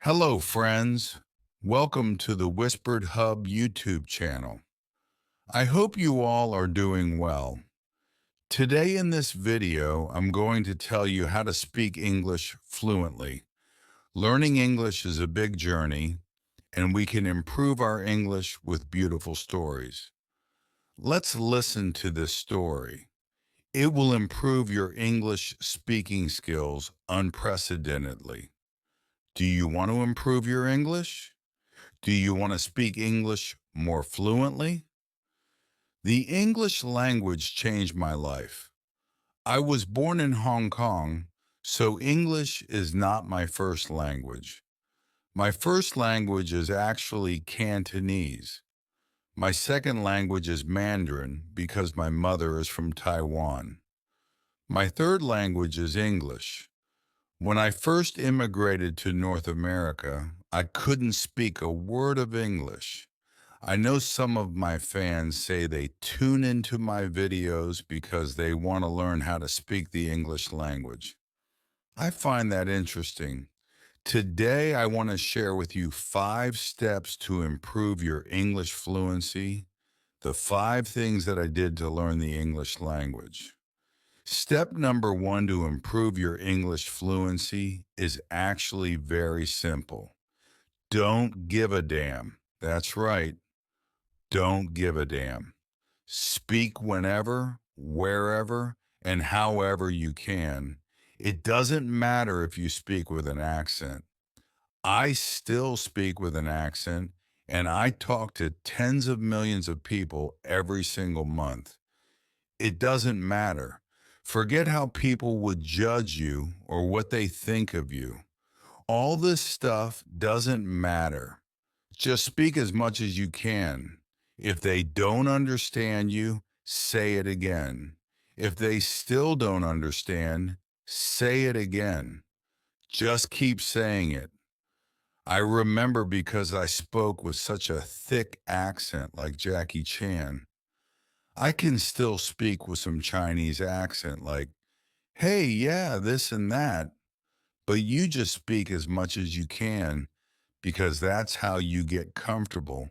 Hello, friends. Welcome to the Whispered Hub YouTube channel. I hope you all are doing well. Today in this video, I'm going to tell you how to speak English fluently. Learning English is a big journey, and we can improve our English with beautiful stories. Let's listen to this story. It will improve your English speaking skills unprecedentedly. Do you want to improve your English? Do you want to speak English more fluently? The English language changed my life. I was born in Hong Kong, so English is not my first language. My first language is actually Cantonese. My second language is Mandarin because my mother is from Taiwan. My third language is English. When I first immigrated to North America, I couldn't speak a word of English. I know some of my fans say they tune into my videos because they want to learn how to speak the English language. I find that interesting. Today, I want to share with you 5 steps to improve your English fluency, the 5 things that I did to learn the English language. Step number 1 to improve your English fluency is actually very simple. Don't give a damn. That's right. Don't give a damn. Speak whenever, wherever, and however you can. It doesn't matter if you speak with an accent. I still speak with an accent, and I talk to tens of millions of people every single month. It doesn't matter. Forget how people would judge you or what they think of you. All this stuff doesn't matter. Just speak as much as you can. If they don't understand you, say it again. If they still don't understand, say it again. Just keep saying it. I remember because I spoke with such a thick accent like Jackie Chan. I can still speak with some Chinese accent like, hey, yeah, this and that. But you just speak as much as you can because that's how you get comfortable.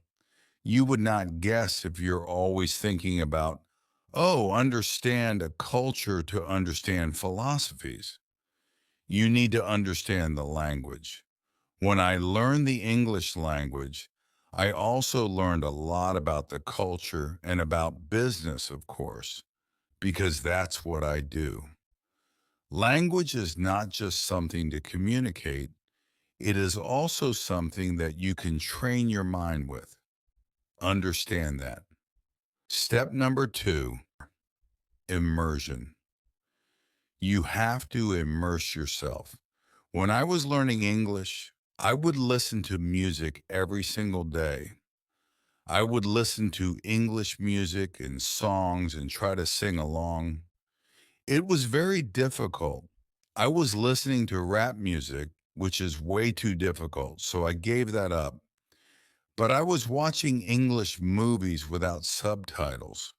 You would not guess if you're always thinking about, oh, understand a culture to understand philosophies. You need to understand the language. When I learned the English language, I also learned a lot about the culture and about business, of course, because that's what I do. Language is not just something to communicate, it is also something that you can train your mind with. Understand that. Step number 2, immersion. You have to immerse yourself. When I was learning English, I would listen to music every single day. I would listen to English music and songs and try to sing along. It was very difficult. I was listening to rap music, which is way too difficult, so I gave that up. But I was watching English movies without subtitles.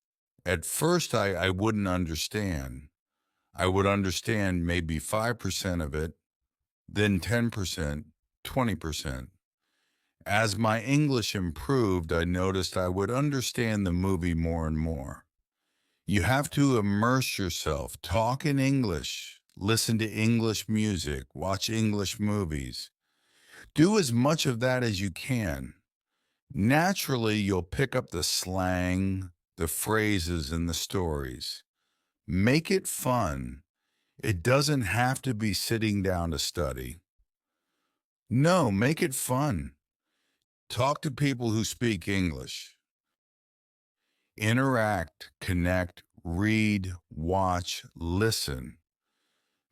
At first, I wouldn't understand. I would understand maybe 5% of it, then 10%, 20%. As my English improved, I noticed I would understand the movie more and more. You have to immerse yourself, talk in English, listen to English music, watch English movies. Do as much of that as you can. Naturally, you'll pick up the slang, the phrases, and the stories. Make it fun. It doesn't have to be sitting down to study. No, make it fun. Talk to people who speak English. Interact, connect, read, watch, listen.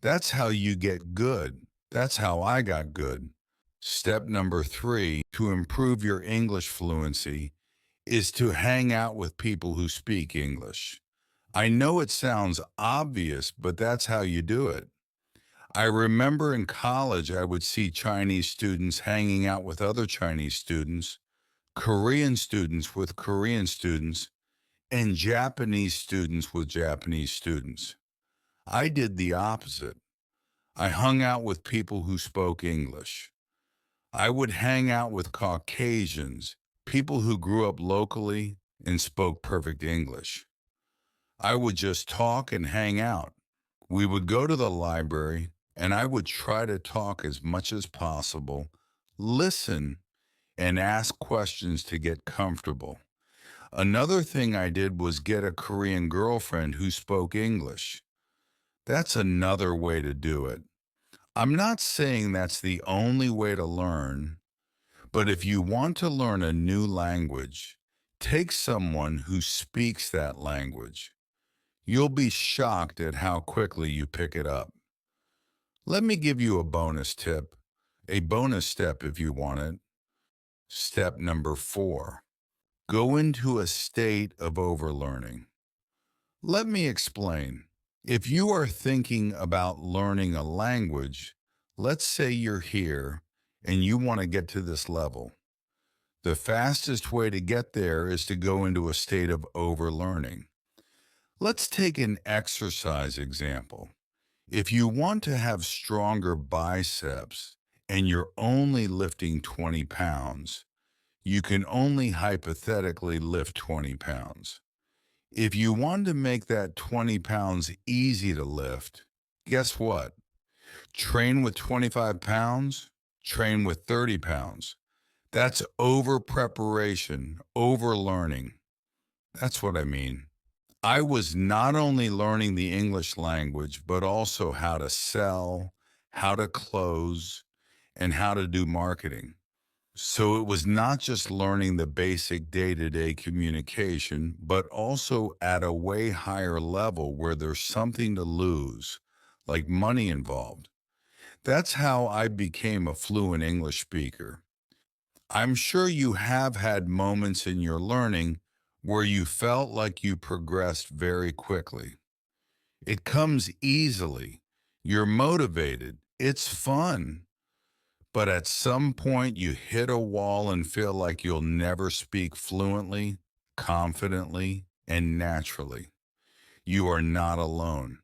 That's how you get good. That's how I got good. Step number 3 to improve your English fluency is to hang out with people who speak English. I know it sounds obvious, but that's how you do it. I remember in college, I would see Chinese students hanging out with other Chinese students, Korean students with Korean students, and Japanese students with Japanese students. I did the opposite. I hung out with people who spoke English. I would hang out with Caucasians, people who grew up locally and spoke perfect English. I would just talk and hang out. We would go to the library, and I would try to talk as much as possible, listen, and ask questions to get comfortable. Another thing I did was get a Korean girlfriend who spoke English. That's another way to do it. I'm not saying that's the only way to learn, but if you want to learn a new language, take someone who speaks that language. You'll be shocked at how quickly you pick it up. Let me give you a bonus tip, a bonus step if you want it. Step number 4, go into a state of overlearning. Let me explain. If you are thinking about learning a language, let's say you're here and you want to get to this level. The fastest way to get there is to go into a state of overlearning. Let's take an exercise example. If you want to have stronger biceps and you're only lifting 20 pounds, you can only hypothetically lift 20 pounds. If you want to make that 20 pounds easy to lift, guess what? Train with 25 pounds, train with 30 pounds. That's over preparation, over learning. That's what I mean. I was not only learning the English language, but also how to sell, how to close, and how to do marketing. So it was not just learning the basic day-to-day communication, but also at a way higher level where there's something to lose, like money involved. That's how I became a fluent English speaker. I'm sure you have had moments in your learning where you felt like you progressed very quickly. It comes easily. You're motivated. It's fun. But at some point, you hit a wall and feel like you'll never speak fluently, confidently, and naturally. You are not alone.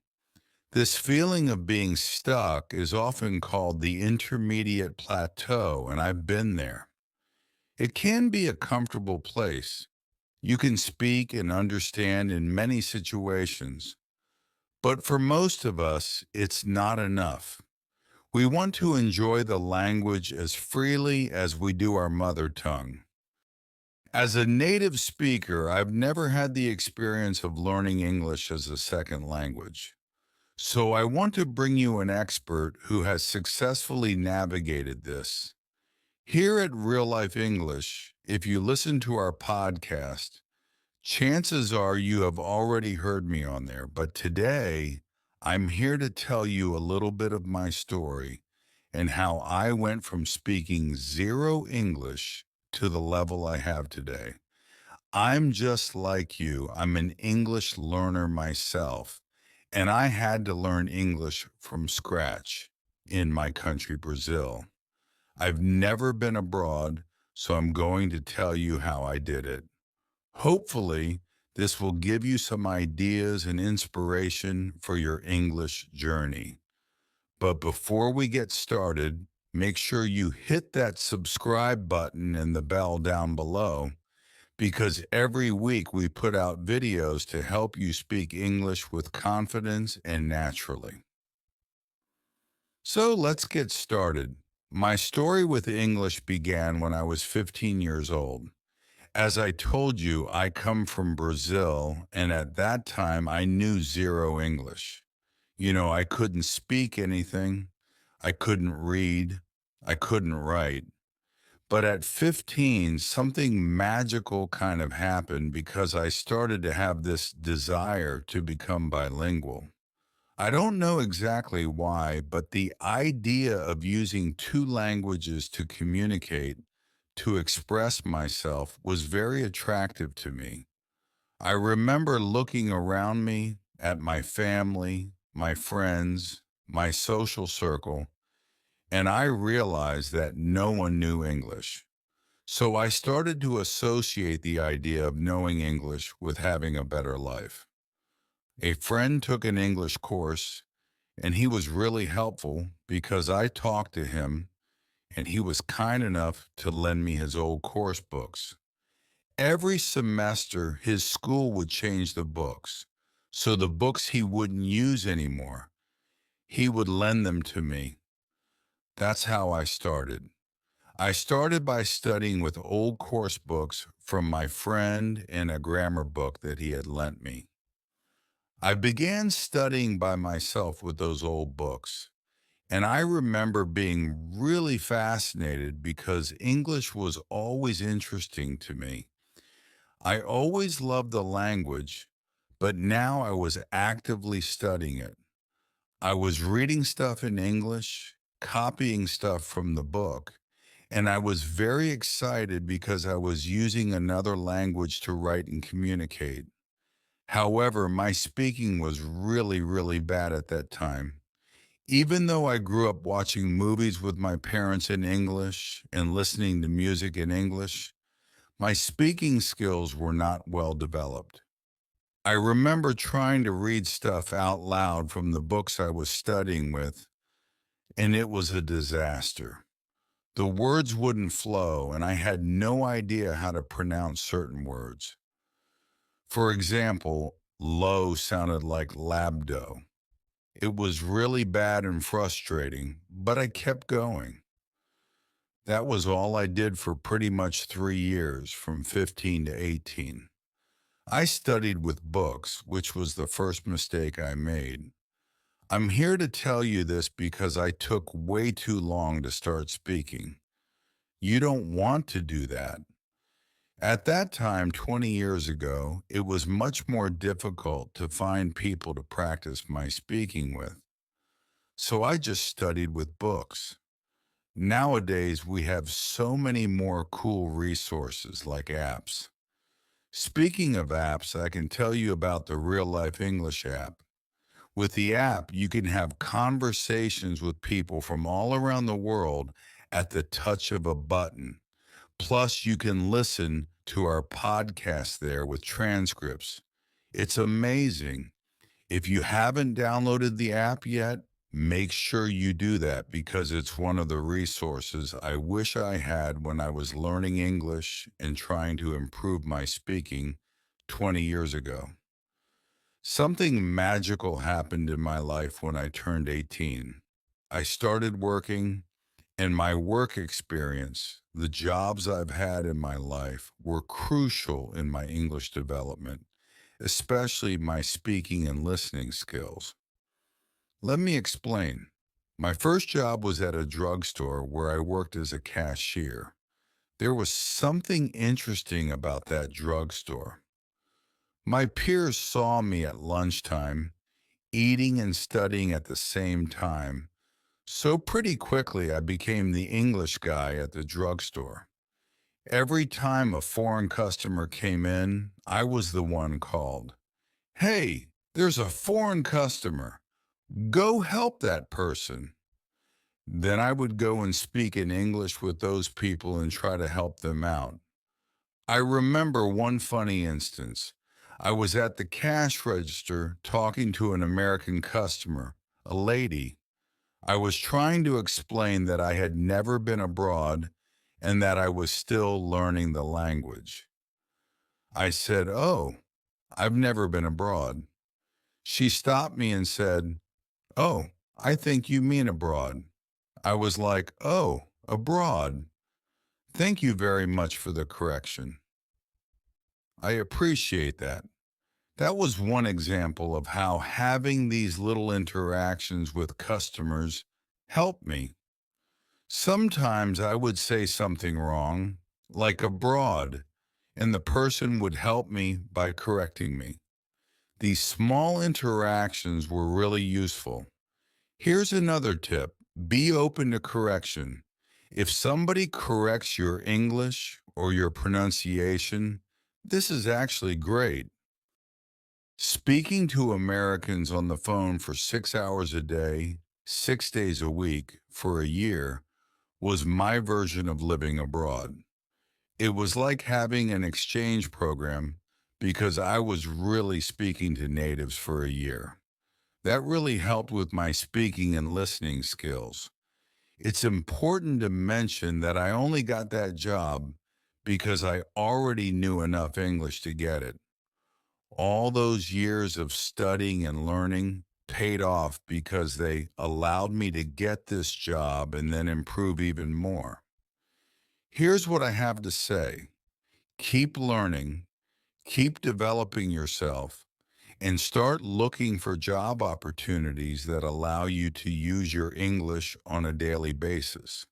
This feeling of being stuck is often called the intermediate plateau, and I've been there. It can be a comfortable place. You can speak and understand in many situations, but for most of us, it's not enough. We want to enjoy the language as freely as we do our mother tongue. As a native speaker, I've never had the experience of learning English as a second language. So I want to bring you an expert who has successfully navigated this. Here at Real Life English, if you listen to our podcast, chances are you have already heard me on there, but today I'm here to tell you a little bit of my story and how I went from speaking zero English to the level I have today. I'm just like you. I'm an English learner myself, and I had to learn English from scratch in my country, Brazil. I've never been abroad, so I'm going to tell you how I did it. Hopefully, this will give you some ideas and inspiration for your English journey. But before we get started, make sure you hit that subscribe button and the bell down below because every week we put out videos to help you speak English with confidence and naturally. So let's get started. My story with English began when I was 15 years old. As I told you, I come from Brazil, and at that time I knew zero English. I couldn't speak anything, I couldn't read, I couldn't write. But at 15, something magical kind of happened because I started to have this desire to become bilingual. I don't know exactly why, but the idea of using two languages to communicate, to express myself, was very attractive to me. I remember looking around me at my family, my friends, my social circle, and I realized that no one knew English. So I started to associate the idea of knowing English with having a better life. A friend took an English course, and he was really helpful because I talked to him, and he was kind enough to lend me his old course books. Every semester, his school would change the books. So the books he wouldn't use anymore, he would lend them to me. That's how I started. I started by studying with old course books from my friend and a grammar book that he had lent me. I began studying by myself with those old books, and I remember being really fascinated because English was always interesting to me. I always loved the language, but now I was actively studying it. I was reading stuff in English, copying stuff from the book, and I was very excited because I was using another language to write and communicate. However, my speaking was really, really bad at that time. Even though I grew up watching movies with my parents in English and listening to music in English, my speaking skills were not well developed. I remember trying to read stuff out loud from the books I was studying with, and it was a disaster. The words wouldn't flow, and I had no idea how to pronounce certain words. For example, low sounded like labdo. It was really bad and frustrating, but I kept going. That was all I did for pretty much 3 years, from 15 to 18. I studied with books, which was the first mistake I made. I'm here to tell you this because I took way too long to start speaking. You don't want to do that. At that time, 20 years ago, it was much more difficult to find people to practice my speaking with. So I just studied with books. Nowadays, we have so many more cool resources like apps. Speaking of apps, I can tell you about the Real Life English app. With the app, you can have conversations with people from all around the world at the touch of a button. Plus, you can listen to our podcast there with transcripts. It's amazing. If you haven't downloaded the app yet, make sure you do that because it's one of the resources I wish I had when I was learning English and trying to improve my speaking 20 years ago. Something magical happened in my life when I turned 18. I started working, and my work experience, the jobs I've had in my life, were crucial in my English development, especially my speaking and listening skills. Let me explain. My first job was at a drugstore where I worked as a cashier. There was something interesting about that drugstore. My peers saw me at lunchtime, eating and studying at the same time, so pretty quickly I became the English guy at the drugstore. Every time a foreign customer came in, I was the one called. Hey, there's a foreign customer. Go help that person. Then I would go and speak in English with those people and try to help them out. I remember one funny instance. I was at the cash register talking to an American customer, a lady. I was trying to explain that I had never been abroad and that I was still learning the language. I said, "Oh, I've never been abroad." She stopped me and said, "Oh, I think you mean abroad." I was like, "Oh, abroad. Thank you very much for the correction. I appreciate that." That was one example of how having these little interactions with customers helped me. Sometimes I would say something wrong, like abroad, and the person would help me by correcting me. These small interactions were really useful. Here's another tip. Be open to correction. If somebody corrects your English or your pronunciation, this is actually great. Speaking to Americans on the phone for 6 hours a day, 6 days a week, for a year was my version of living abroad. It was like having an exchange program because I was really speaking to natives for a year. That really helped with my speaking and listening skills. It's important to mention that I only got that job because I already knew enough English to get it. All those years of studying and learning paid off because they allowed me to get this job and then improve even more. Here's what I have to say. Keep learning, keep developing yourself, and start looking for job opportunities that allow you to use your English on a daily basis.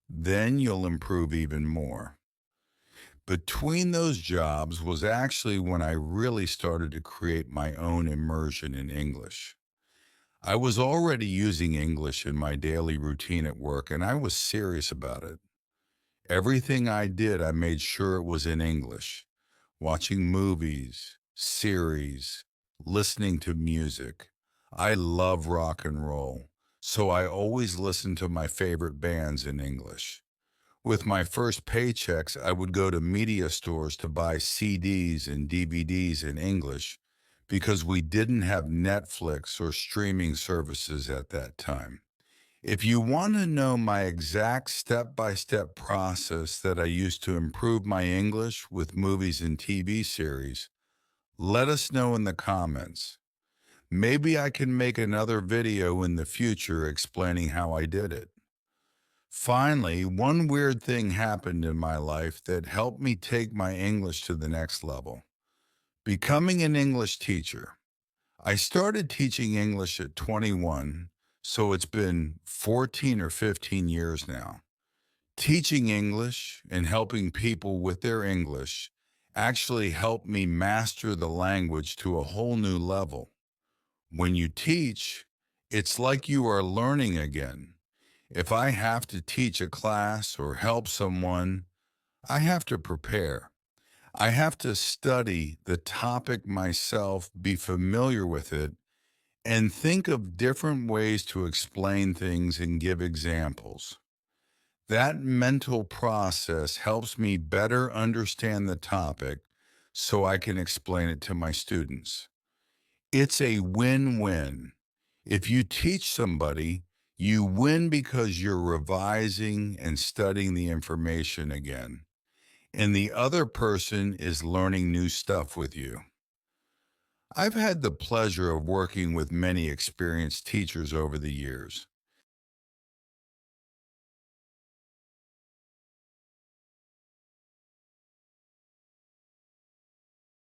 Then you'll improve even more. Between those jobs was actually when I really started to create my own immersion in English. I was already using English in my daily routine at work, and I was serious about it. Everything I did, I made sure it was in English. Watching movies, series, listening to music. I love rock and roll, so I always listened to my favorite bands in English. With my first paychecks, I would go to media stores to buy CDs and DVDs in English because we didn't have Netflix or streaming services at that time. If you want to know my exact step-by-step process that I used to improve my English with movies and TV series, let us know in the comments. Maybe I can make another video in the future explaining how I did it. Finally, one weird thing happened in my life that helped me take my English to the next level. Becoming an English teacher. I started teaching English at 21, so it's been 14 or 15 years now. Teaching English and helping people with their English actually helped me master the language to a whole new level. When you teach, it's like you are learning again. If I have to teach a class or help someone, I have to prepare. I have to study the topic myself, be familiar with it, and think of different ways to explain things and give examples. That mental process helps me better understand the topic so I can explain it to my students. It's a win-win. If you teach somebody, you win because you're revising and studying the information again, and the other person is learning new stuff with you. I've had the pleasure of working with many experienced teachers over the years.